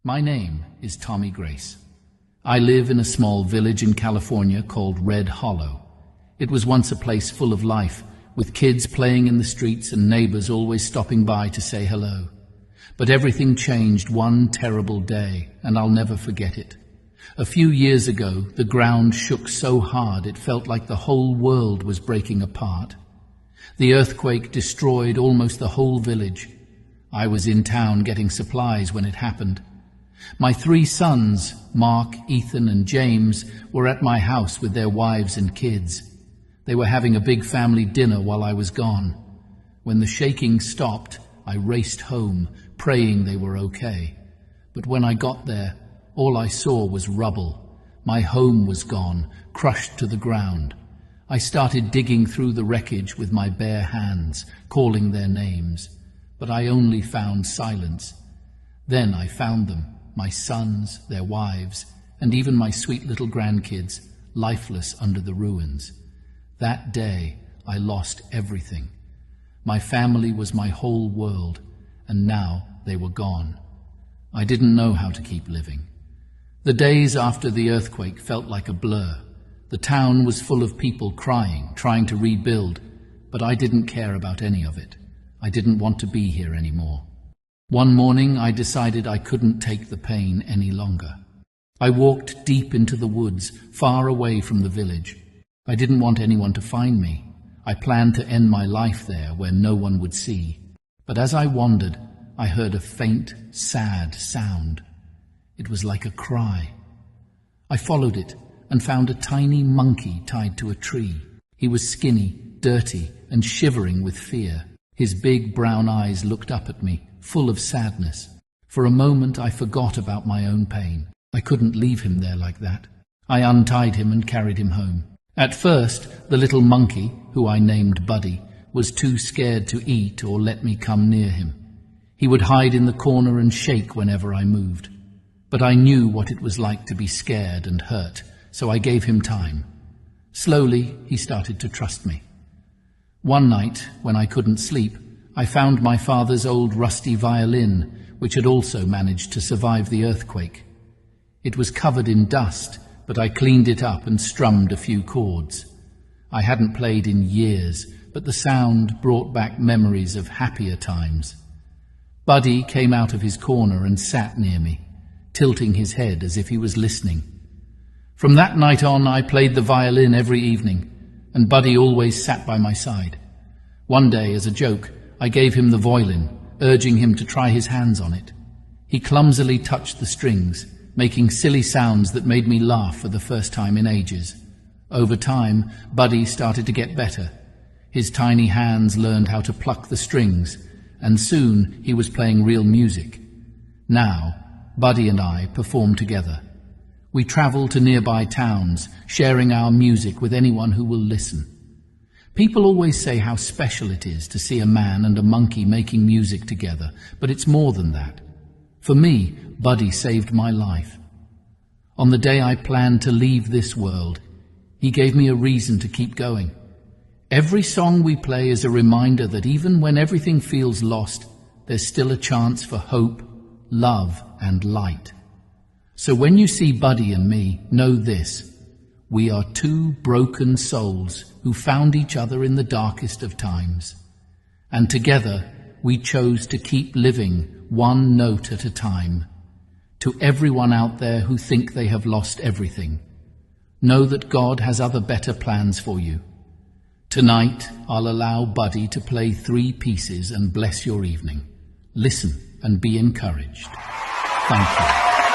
My name is Tommy Grace. I live in a small village in California called Red Hollow. It was once a place full of life, with kids playing in the streets and neighbors always stopping by to say hello. But everything changed one terrible day, and I'll never forget it. A few years ago, the ground shook so hard it felt like the whole world was breaking apart. The earthquake destroyed almost the whole village. I was in town getting supplies when it happened. My 3 sons, Mark, Ethan, and James, were at my house with their wives and kids. They were having a big family dinner while I was gone. When the shaking stopped, I raced home, praying they were okay. But when I got there, all I saw was rubble. My home was gone, crushed to the ground. I started digging through the wreckage with my bare hands, calling their names. But I only found silence. Then I found them, my sons, their wives, and even my sweet little grandkids, lifeless under the ruins. That day, I lost everything. My family was my whole world, and now they were gone. I didn't know how to keep living. The days after the earthquake felt like a blur. The town was full of people crying, trying to rebuild, but I didn't care about any of it. I didn't want to be here anymore. One morning, I decided I couldn't take the pain any longer. I walked deep into the woods, far away from the village. I didn't want anyone to find me. I planned to end my life there where no one would see. But as I wandered, I heard a faint, sad sound. It was like a cry. I followed it and found a tiny monkey tied to a tree. He was skinny, dirty, and shivering with fear. His big brown eyes looked up at me, full of sadness. For a moment I forgot about my own pain. I couldn't leave him there like that. I untied him and carried him home. At first, the little monkey, who I named Buddy, was too scared to eat or let me come near him. He would hide in the corner and shake whenever I moved. But I knew what it was like to be scared and hurt, so I gave him time. Slowly, he started to trust me. One night, when I couldn't sleep, I found my father's old rusty violin, which had also managed to survive the earthquake. It was covered in dust, but I cleaned it up and strummed a few chords. I hadn't played in years, but the sound brought back memories of happier times. Buddy came out of his corner and sat near me, tilting his head as if he was listening. From that night on, I played the violin every evening, and Buddy always sat by my side. One day, as a joke, I gave him the violin, urging him to try his hands on it. He clumsily touched the strings, making silly sounds that made me laugh for the first time in ages. Over time, Buddy started to get better. His tiny hands learned how to pluck the strings, and soon he was playing real music. Now, Buddy and I perform together. We travel to nearby towns, sharing our music with anyone who will listen. People always say how special it is to see a man and a monkey making music together, but it's more than that. For me, Buddy saved my life. On the day I planned to leave this world, he gave me a reason to keep going. Every song we play is a reminder that even when everything feels lost, there's still a chance for hope, love, and light. So when you see Buddy and me, know this: we are 2 broken souls who found each other in the darkest of times. And together, we chose to keep living one note at a time. To everyone out there who think they have lost everything, know that God has other better plans for you. Tonight, I'll allow Buddy to play 3 pieces and bless your evening. Listen and be encouraged. Thank you.